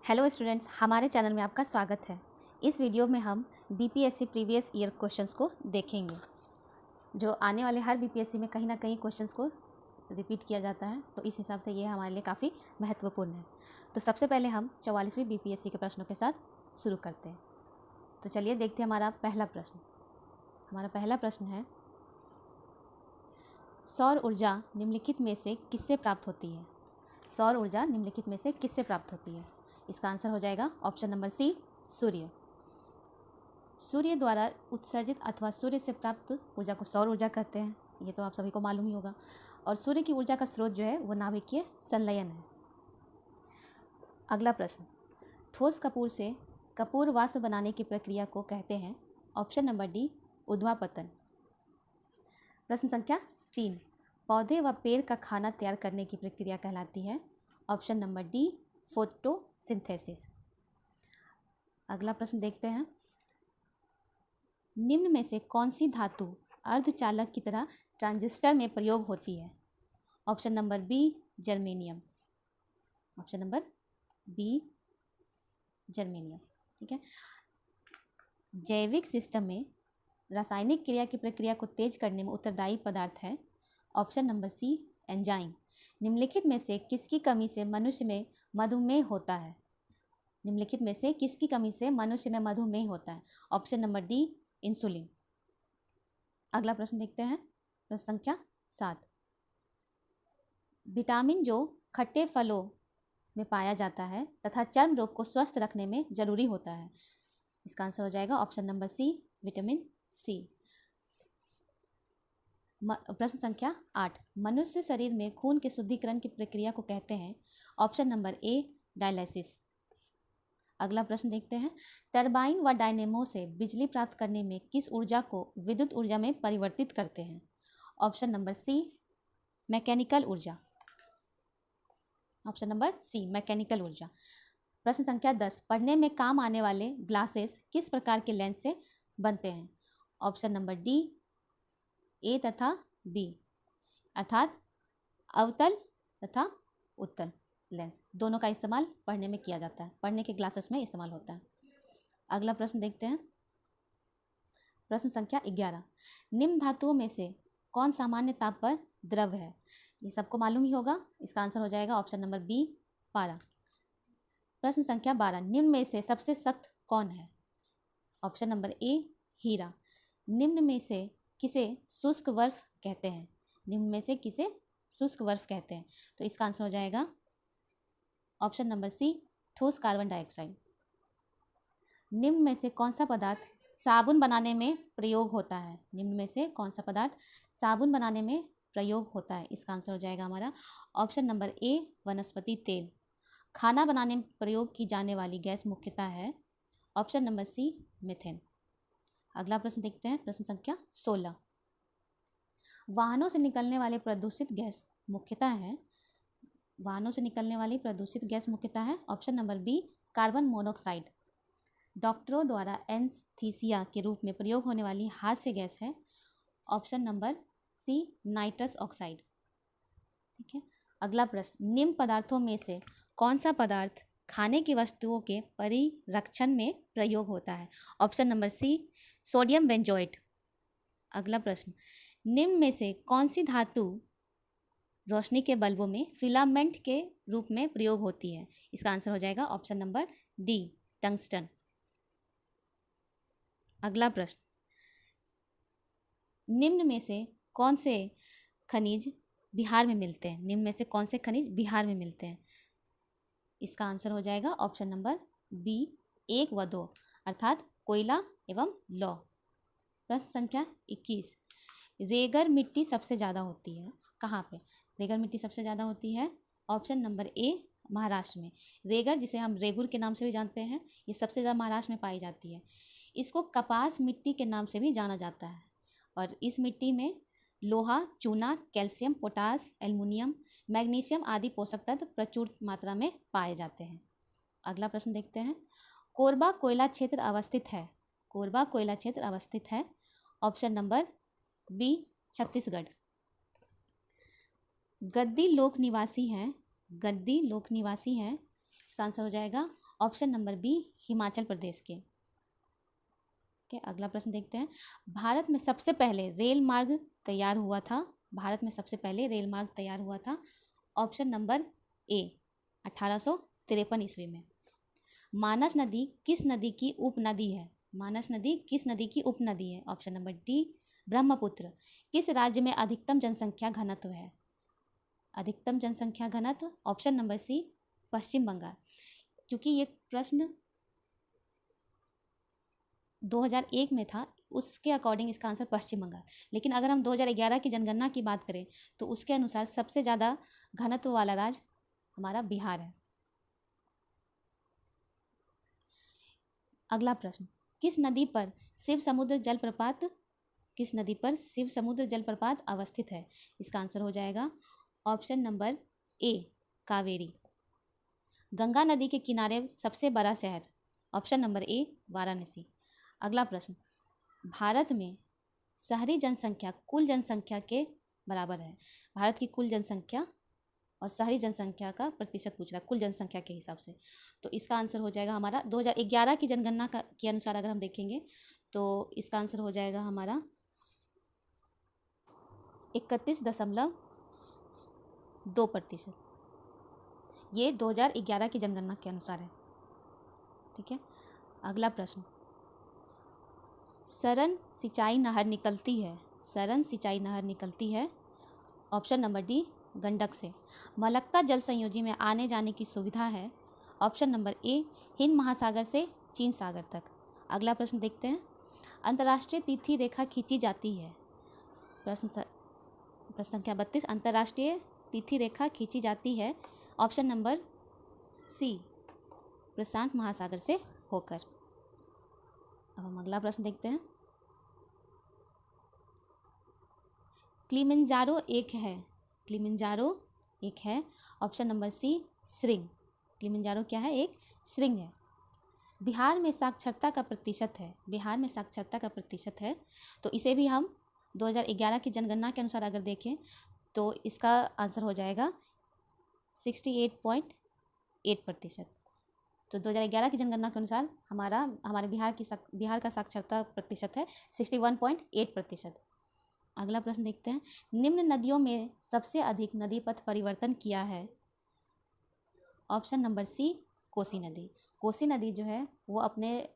Hello students, हमारे channel में आपका स्वागत है। इस वीडियो में हम बीपीएससी प्रीवियस ईयर क्वेश्चंस को देखेंगे। जो आने वाले हर बीपीएससी में कहीं ना कहीं क्वेश्चंस को रिपीट किया जाता है, तो इस हिसाब से ये हमारे लिए काफ़ी महत्वपूर्ण है। तो सबसे पहले हम 44वीं बीपीएससी के प्रश्नों के साथ शुरू करते हैं। तो चलिए देखते हैं हमारा पहला प्रश्न। हमारा पहला प्रश्न है, सौर ऊर्जा निम्नलिखित में से किससे प्राप्त होती है? सौर ऊर्जा निम्नलिखित में से किससे प्राप्त होती है? इसका आंसर हो जाएगा ऑप्शन नंबर सी, सूर्य। सूर्य द्वारा उत्सर्जित अथवा सूर्य से प्राप्त ऊर्जा को सौर ऊर्जा कहते हैं। ये तो आप सभी को मालूम ही होगा। और सूर्य की ऊर्जा का स्रोत जो है वो नाभिकीय संलयन है। अगला प्रश्न, ठोस कपूर से कपूर वाष्प बनाने की प्रक्रिया को कहते हैं। ऑप्शन नंबर डी, ऊर्ध्वापतन। प्रश्न संख्या 3, पौधे व पेड़ का खाना तैयार करने की प्रक्रिया कहलाती है। Option number D, photosynthesis. अगला प्रश्न देखते हैं, निम्न में से कौन सी धातु अर्धचालक की तरह ट्रांजिस्टर में प्रयोग होती है? Option number B, germanium. Option number B, germanium. ठीक है। जैविक सिस्टम में रासायनिक क्रिया की प्रक्रिया को तेज करने में उत्तरदायी पदार्थ है। Option number C, enzyme. निम्नलिखित में से किसकी कमी से मनुष्य में मधुमेह होता है? निम्नलिखित में से किसकी कमी से मनुष्य में मधुमेह होता है? Option number D, insulin. अगला प्रश्न देखते हैं, प्रश्न संख्या 7, विटामिन जो खट्टे फलों में पाया जाता है तथा चर्म रोग को स्वस्थ रखने में जरूरी होता है। इसका आंसर हो जाएगा option number C, vitamin C. प्रश्न संख्या 8, मनुष्य शरीर में खून के शुद्धिकरण की प्रक्रिया को कहते हैं। Option number A, dialysis. अगला प्रश्न देखते हैं, टरबाइन व डायनेमो से बिजली प्राप्त करने में किस ऊर्जा को विद्युत ऊर्जा में परिवर्तित करते हैं? ऑप्शन नंबर सी, मैकेनिकल ऊर्जा। ऑप्शन नंबर सी, मैकेनिकल ऊर्जा। प्रश्न संख्या 10, पढ़ने में काम आने वाले ग्लासेस किस प्रकार के लेंस से बनते हैं? ऑप्शन नंबर डी, ए तथा बी, अर्थात अवतल तथा उत्तल लेंस, दोनों का इस्तेमाल पढ़ने में किया जाता है, पढ़ने के ग्लासेस में इस्तेमाल होता है। अगला प्रश्न देखते हैं, प्रश्न संख्या 11, निम्न धातुओं में से कौन सामान्य ताप पर द्रव है? ये सबको मालूम ही होगा। इसका आंसर हो जाएगा ऑप्शन नंबर बी, पारा। प्रश्न संख्या 12, निम्न में से सबसे सख्त कौन है? ऑप्शन नंबर ए, हीरा। निम्न में से किसे शुष्क बर्फ कहते हैं? निम्न में से किसे शुष्क बर्फ कहते हैं? तो इसका आंसर हो जाएगा ऑप्शन नंबर सी, ठोस कार्बन डाइऑक्साइड। निम्न में से कौन सा पदार्थ साबुन बनाने में प्रयोग होता है? निम्न में से कौन सा पदार्थ साबुन बनाने में प्रयोग होता है? इसका आंसर हो जाएगा हमारा ऑप्शन नंबर ए, वनस्पति तेल। खाना बनाने में प्रयोग की जाने वाली गैस मुख्यतः है। Option number C, methane. अगला प्रश्न देखते हैं, प्रश्न संख्या 16, वाहनों से निकलने वाले प्रदूषित गैस मुख्यतः है। वाहनों से निकलने वाली प्रदूषित गैस मुख्यतः है option number B, carbon monoxide. डॉक्टरों द्वारा एनेस्थीसिया के रूप में प्रयोग होने वाली हास्य गैस है। Option number C, nitrous oxide. ठीक है। अगला प्रश्न, निम्न पदार्थों में से कौन सा पदार्थ खाने की वस्तुओं के परिरक्षण में प्रयोग होता है? Option number C, sodium benzoate. अगला प्रश्न, निम्न में से कौन सी धातु रोशनी के बल्बों में फिलामेंट के रूप में प्रयोग होती है? इसका आंसर हो जाएगा ऑप्शन नंबर डी, टंगस्टन। अगला प्रश्न, निम्न में से कौन से खनिज बिहार में मिलते हैं? निम्न में से कौन से खनिज बिहार में मिलते हैं? इसका आंसर हो जाएगा ऑप्शन नंबर बी, 1 व 2, अर्थात कोयला एवं लौह। प्रश्न संख्या 21, रेगर मिट्टी सबसे ज़्यादा होती है कहाँ पे? रेगर मिट्टी सबसे ज़्यादा होती है ऑप्शन नंबर ए, महाराष्ट्र में। रेगर, जिसे हम रेगुर के नाम से भी जानते हैं, ये सबसे ज़्यादा महाराष्ट्र में पाई जाती है। इसको कपास मिट्टी के नाम से भी जाना जाता है और इस मिट्टी में लोहा, चूना, कैल्शियम, पोटास, एल्युमिनियम, मैग्नीशियम आदि पोषक तत्व प्रचुर मात्रा में पाए जाते हैं। अगला प्रश्न देखते हैं, कोरबा कोयला क्षेत्र अवस्थित है। कोरबा कोयला क्षेत्र अवस्थित है ऑप्शन नंबर बी, छत्तीसगढ़। गद्दी लोक निवासी हैं। गद्दी लोक निवासी हैं, इसका आंसर हो जाएगा option number B Himachal Pradesh के। अगला प्रश्न देखते हैं। भारत में सबसे पहले रेल मार्ग तैयार हुआ था। भारत में सबसे पहले रेल मार्ग तैयार हुआ था। ऑप्शन नंबर ए 1853 ईस्वी में। मानस नदी किस नदी की उपनदी है? मानस नदी किस नदी की उपनदी है? Option number D Brahmaputra. किस राज्य में अधिकतम जनसंख्या घनत्व है? अधिकतम जनसंख्या घनत्व ऑप्शन नंबर सी पश्चिम बंगाल। क्योंकि ये प्रश्न 2001 में था, उसके अकॉर्डिंग इसका आंसर पश्चिम बंगाल। लेकिन अगर हम 2011 की जनगणना की बात करें तो उसके अनुसार सबसे ज़्यादा घनत्व वाला राज्य हमारा बिहार है। अगला प्रश्न, किस नदी पर शिव समुद्र जलप्रपात अवस्थित है? इसका आंसर हो जाएगा option number A Kaveri. Ganga नदी के किनारे सबसे बड़ा शहर? Option number A Varanasi. अगला प्रश्न, भारत में शहरी जनसंख्या कुल जनसंख्या के बराबर है। भारत की कुल जनसंख्या और शहरी जनसंख्या का प्रतिशत पूछ रहा है, कुल जनसंख्या के हिसाब से। तो इसका आंसर हो जाएगा हमारा 2011 की जनगणना के अनुसार अगर हम देखेंगे तो इसका आंसर हो जाएगा हमारा 31.2%। ये 2011 की जनगणना के अनुसार है। ठीक है। अगला प्रश्न, सरन सिंचाई नहर निकलती है ऑप्शन नंबर डी गंडक से। मलक्का जल संयोजी में आने जाने की सुविधा है। ऑप्शन नंबर ए हिंद महासागर से चीन सागर तक। अगला प्रश्न देखते हैं। अंतर्राष्ट्रीय तिथि रेखा खींची जाती है। प्रश्न संख्या 32, अंतर्राष्ट्रीय तिथि रेखा खींची जाती है। ऑप्शन नंबर सी प्रशांत महासागर से होकर। अब हम अगला प्रश्न देखते हैं। किलिमंजारो एक है। ऑप्शन नंबर सी श्रृंग। किलिमंजारो क्या है? एक श्रृंग है। बिहार में साक्षरता का प्रतिशत है। तो इसे भी हम 2011 की जनगणना के अनुसार अगर देखें तो इसका आंसर हो जाएगा 68.8%। तो 2011 की जनगणना के अनुसार हमारे बिहार का साक्षरता प्रतिशत है 61.8%। अगला प्रश्न देखते हैं। निम्न नदियों में सबसे अधिक नदी पथ परिवर्तन किया है। ऑप्शन नंबर सी कोसी नदी। कोसी नदी जो है वो अपने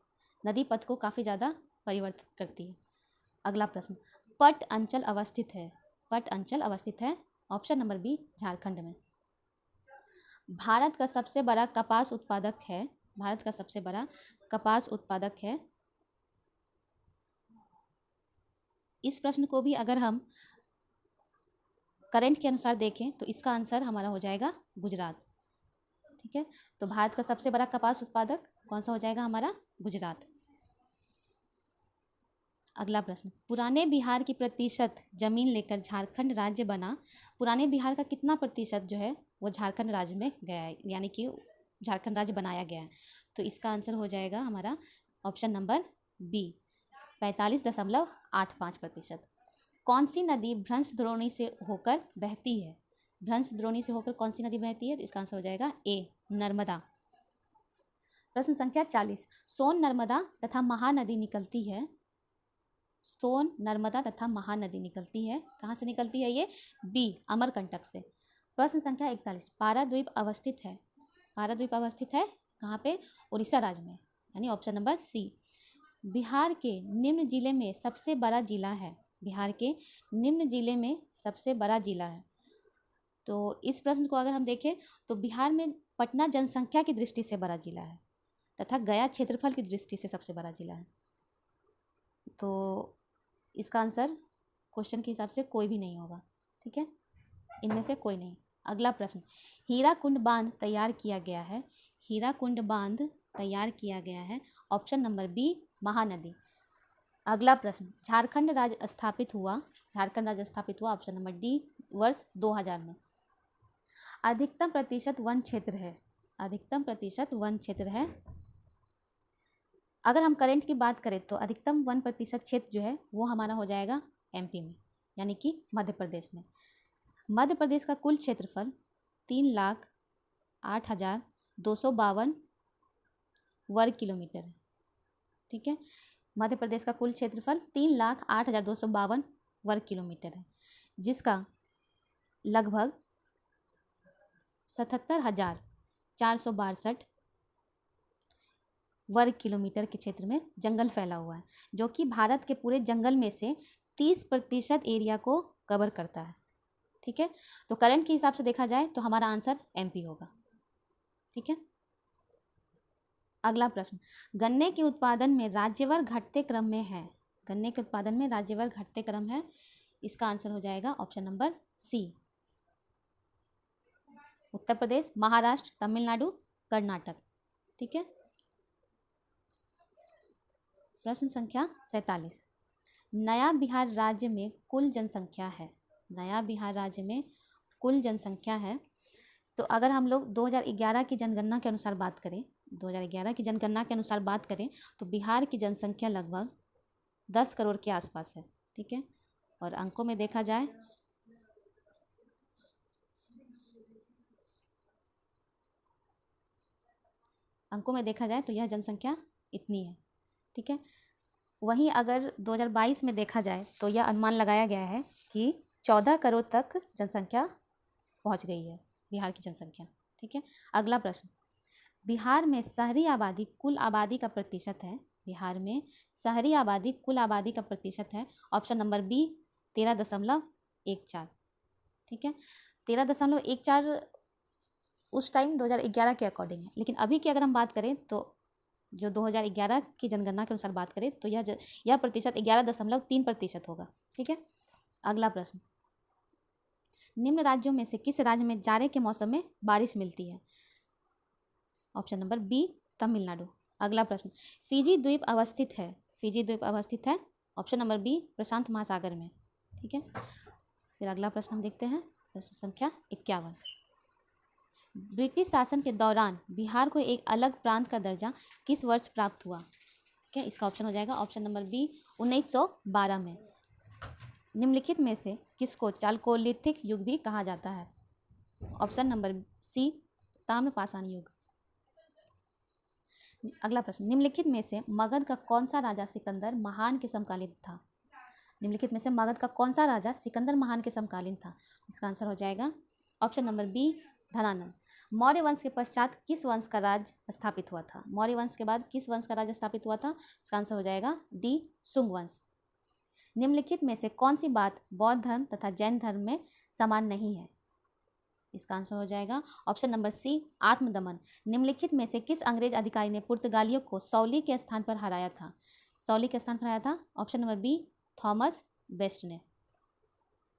नदी पथ को काफ़ी ज़्यादा परिवर्तित करती है। अगला प्रश्न, पट अंचल अवस्थित है। ऑप्शन नंबर बी झारखंड में। भारत का सबसे बड़ा कपास उत्पादक है। इस प्रश्न को भी अगर हम करंट के अनुसार देखें तो इसका आंसर हमारा हो जाएगा गुजरात। ठीक है। तो भारत का सबसे बड़ा कपास उत्पादक कौन सा हो जाएगा हमारा? गुजरात। अगला प्रश्न, पुराने बिहार की प्रतिशत जमीन लेकर झारखंड राज्य बना। पुराने बिहार का कितना प्रतिशत जो है वो झारखंड राज्य में गया है, यानी कि झारखंड राज्य बनाया गया है। तो इसका आंसर हो जाएगा हमारा ऑप्शन नंबर बी 45.85%। कौन सी नदी भ्रंशद्रोणी से होकर बहती है? भ्रंशद्रोणी से होकर कौन सी नदी बहती है? तो इसका आंसर हो जाएगा ए नर्मदा। प्रश्न संख्या 40, सोन नर्मदा तथा महानदी निकलती है। कहाँ से निकलती है ये? बी अमरकंटक से। प्रश्न संख्या 41, पाराद्वीप अवस्थित है कहाँ पे? उड़ीसा राज्य में, यानी ऑप्शन नंबर सी। बिहार के निम्न जिले में सबसे बड़ा जिला है। तो इस प्रश्न को अगर हम देखें तो बिहार में पटना जनसंख्या की दृष्टि से बड़ा जिला है तथा गया क्षेत्रफल की दृष्टि से सबसे बड़ा जिला है। तो इसका आंसर क्वेश्चन के हिसाब से कोई भी नहीं होगा। ठीक है, इनमें से कोई नहीं। अगला प्रश्न, हीराकुंड बांध तैयार किया गया है। Option number B Mahanadi. अगला प्रश्न, झारखंड राज्य स्थापित हुआ। ऑप्शन नंबर डी वर्ष 2000 में। अधिकतम प्रतिशत वन क्षेत्र है। अगर हम करंट की बात करें तो अधिकतम 1% क्षेत्र जो है वो हमारा हो जाएगा एमपी में, यानी कि मध्य प्रदेश में। मध्य प्रदेश का कुल क्षेत्रफल 3,08,252 वर्ग किलोमीटर है। ठीक है, मध्य प्रदेश का कुल क्षेत्रफल 3,08,252 वर्ग किलोमीटर है, जिसका लगभग 77,462 वर्ग किलोमीटर के क्षेत्र में जंगल फैला हुआ है, जो कि भारत के पूरे जंगल में से 30% एरिया को कवर करता है। ठीक है, तो करंट के हिसाब से देखा जाए तो हमारा आंसर एमपी होगा। ठीक है, अगला प्रश्न, गन्ने के उत्पादन में राज्यवार घटते क्रम में है। गन्ने के उत्पादन में राज्यवार घटते क्रम है, इसका आंसर हो जाएगा ऑप्शन नंबर सी, उत्तर प्रदेश, महाराष्ट्र, तमिलनाडु, कर्नाटक। ठीक है, प्रश्न संख्या 47, नया बिहार राज्य में कुल जनसंख्या है। नया बिहार राज्य में कुल जनसंख्या है, तो अगर हम लोग 2011 की जनगणना के अनुसार बात करें, 2011 की जनगणना के अनुसार बात करें तो बिहार की जनसंख्या लगभग 10 करोड़ के आसपास है। ठीक है, और अंकों में देखा जाए तो यह जनसंख्या इतनी है। ठीक है, वहीं अगर 2022 में देखा जाए तो यह अनुमान लगाया गया है कि 14 करोड़ तक जनसंख्या पहुंच गई है, बिहार की जनसंख्या। ठीक है, अगला प्रश्न, बिहार में शहरी आबादी कुल आबादी का प्रतिशत है। बिहार में शहरी आबादी कुल आबादी का प्रतिशत है, ऑप्शन नंबर बी 13.14। ठीक है, 13.14 उस टाइम 2011 के अकॉर्डिंग है, लेकिन अभी की अगर हम बात करें तो जो 2011 की जनगणना के अनुसार बात करें तो यह प्रतिशत 11.3% होगा। ठीक है, अगला प्रश्न, निम्न राज्यों में से किस राज्य में जाड़े के मौसम में बारिश मिलती है। Option number B Tamil Nadu. अगला प्रश्न, फिजी द्वीप अवस्थित है। फिजी द्वीप अवस्थित है, ऑप्शन नंबर बी प्रशांत महासागर में। ठीक है, फिर अगला प्रश्न हम देखते हैं, प्रश्न संख्या 51, ब्रिटिश शासन के दौरान बिहार को एक अलग प्रांत का दर्जा किस वर्ष प्राप्त हुआ। ठीक है, इसका ऑप्शन हो जाएगा ऑप्शन नंबर बी 1912 में। निम्नलिखित में से किसको चालकोलिथिक युग भी कहा जाता है। ऑप्शन नंबर सी ताम्रपाषाण युग। अगला प्रश्न, निम्नलिखित में से मगध का कौन सा राजा सिकंदर महान के समकालीन था। निम्नलिखित में से मगध का कौन सा राजा सिकंदर महान के समकालीन था। इसका आंसर हो जाएगा option number B Dhanananda. Maurya वंश के पश्चात किस वंश का राज स्थापित हुआ था। मौर्य वंश के बाद किस वंश का राज स्थापित हुआ था। इसका आंसर हो जाएगा डी शुंग वंश। निम्नलिखित में से कौन सी बात बौद्ध धर्म तथा जैन धर्म में समान नहीं है। इसका आंसर हो जाएगा ऑप्शन नंबर सी आत्मदमन। निम्नलिखित में से किस अंग्रेज अधिकारी ने पुर्तगालियों को सौली के स्थान पर हराया था। सौली के स्थान पर हराया था, option number B Thomas Best ने।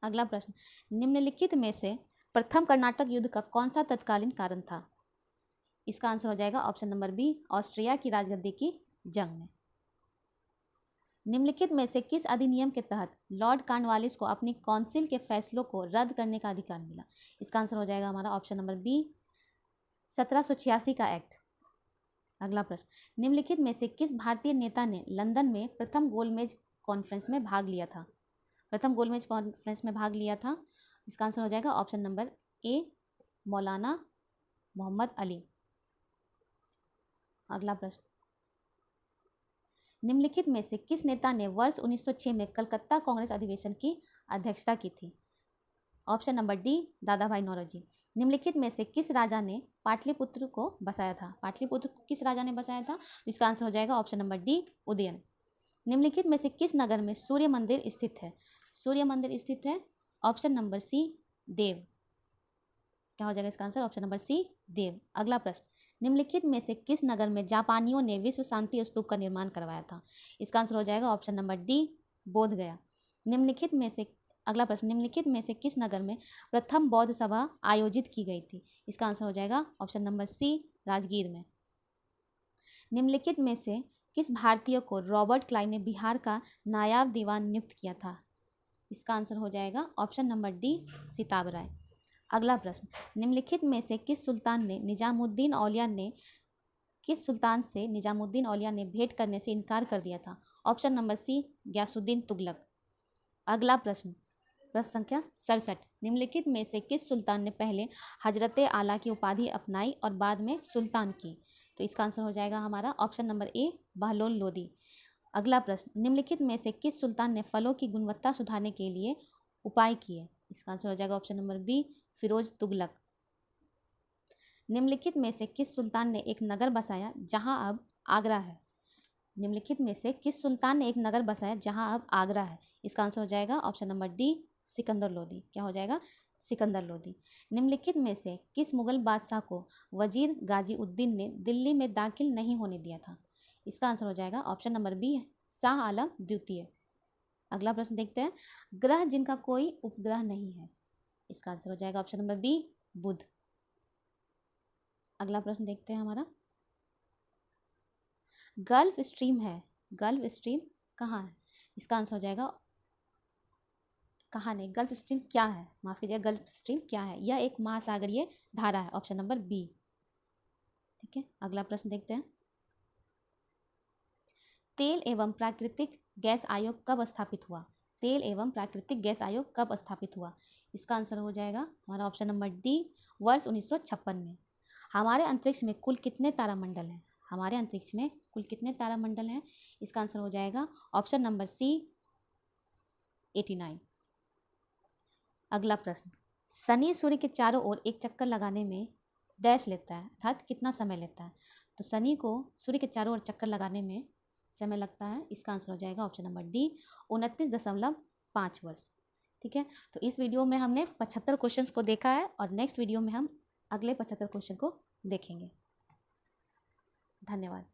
अगला प्रश्न, निम्नलिखित में से प्रथम कर्नाटक युद्ध का कौन सा तत्कालीन कारण था। इसका आंसर हो जाएगा ऑप्शन नंबर बी ऑस्ट्रिया की राजगद्दी की जंग में। निम्नलिखित में से किस अधिनियम के तहत लॉर्ड कॉर्नवालिस को अपनी काउंसिल के फैसलों को रद्द करने का अधिकार मिला। इसका आंसर हो जाएगा हमारा ऑप्शन नंबर बी 1786 का एक्ट। अगला प्रश्न, निम्नलिखित में से किस भारतीय नेता ने लंदन में प्रथम गोलमेज कॉन्फ्रेंस में भाग लिया था। प्रथम गोलमेज कॉन्फ्रेंस में भाग लिया था। इसका आंसर हो जाएगा ऑप्शन नंबर ए मौलाना मोहम्मद अली। अगला प्रश्न, निम्नलिखित में से किस नेता ने वर्ष 1906 में कलकत्ता कांग्रेस अधिवेशन की अध्यक्षता की थी। ऑप्शन नंबर डी दादा भाई नौरोजी। निम्नलिखित में से किस राजा ने पाटलिपुत्र को बसाया था। पाटलिपुत्र को किस राजा ने बसाया था। इसका आंसर हो जाएगा ऑप्शन नंबर डी उदयन। निम्नलिखित में से किस नगर में सूर्य मंदिर स्थित है। सूर्य मंदिर स्थित है, ऑप्शन नंबर सी देव। क्या हो जाएगा इसका आंसर, ऑप्शन नंबर सी देव। अगला प्रश्न, निम्नलिखित में से किस नगर में जापानियों ने विश्व शांति स्तूप का निर्माण करवाया था। इसका आंसर हो जाएगा ऑप्शन नंबर डी बोध गया। निम्नलिखित में से अगला प्रश्न, निम्नलिखित में से किस नगर में प्रथम बौद्ध सभा आयोजित की गई थी। इसका आंसर हो जाएगा ऑप्शन नंबर सी राजगीर में। निम्नलिखित में से किस भारतीय को रॉबर्ट क्लाइव ने बिहार का नायाब दीवान नियुक्त किया था। इसका आंसर हो जाएगा ऑप्शन नंबर डी सिताब राय। अगला प्रश्न, निम्नलिखित में से किस सुल्तान से निजामुद्दीन औलिया ने भेंट करने से इनकार कर दिया था। Option number C Ghiyasuddin Tughlaq. अगला प्रश्न, प्रश्न संख्या 67, निम्नलिखित में से किस सुल्तान ने पहले हजरत आला की उपाधि अपनाई और बाद में सुल्तान की। तो इसका आंसर हो जाएगा हमारा option number A, Bahlol Lodi. अगला प्रश्न, निम्नलिखित में से किस सुल्तान ने फलों की गुणवत्ता सुधारने के लिए उपाय किए? इसका आंसर हो जाएगा option number B, Firoz Tughlaq. निम्नलिखित में से किस सुल्तान ने एक नगर बसाया जहां अब आगरा है? निम्नलिखित में से किस सुल्तान ने एक नगर बसाया जहां अब आगरा है? इसका आंसर हो जाएगा option number D, Sikandar Lodi. क्या हो जाएगा? सिकंदर लोदी। निम्नलिखित में से किस मुगल बादशाह को वजीर गाजी उद्दीन ने दिल्ली में दाखिल नहीं होने दिया था? इसका आंसर हो जाएगा option number B, Shah Alam द्वितीय। अगला प्रश्न देखते हैं, ग्रह जिनका कोई उपग्रह नहीं है। इसका आंसर हो जाएगा ऑप्शन नंबर बी, बुध। अगला प्रश्न देखते हैं हमारा, गल्फ स्ट्रीम है, गल्फ स्ट्रीम कहाँ है? इसका आंसर हो जाएगा, कहाँ नहीं, गल्फ स्ट्रीम क्या है, माफ कीजिए, गल्फ स्ट्रीम क्या है? यह एक महासागरीय धारा है, ऑप्शन नंबर बी। ठीक है, अगला प्रश्न देखते हैं, तेल एवं प्राकृतिक गैस आयोग कब स्थापित हुआ? तेल एवं प्राकृतिक गैस आयोग कब स्थापित हुआ? इसका आंसर हो जाएगा हमारा ऑप्शन नंबर डी, वर्ष 1956 में। हमारे अंतरिक्ष में कुल कितने तारामंडल हैं? हमारे अंतरिक्ष में कुल कितने तारामंडल हैं? इसका आंसर हो जाएगा ऑप्शन नंबर सी, 89। अगला प्रश्न, शनि सूर्य के चारों ओर एक चक्कर लगाने में डैश लेता है, अर्थात कितना समय लेता है? तो शनि को सूर्य के चारों ओर चक्कर लगाने में समय लगता है, इसका आंसर हो जाएगा ऑप्शन नंबर डी, 29.5 वर्ष। ठीक है, तो इस वीडियो में हमने 75 क्वेश्चंस को देखा है और नेक्स्ट वीडियो में हम अगले 75 क्वेश्चन को देखेंगे। धन्यवाद।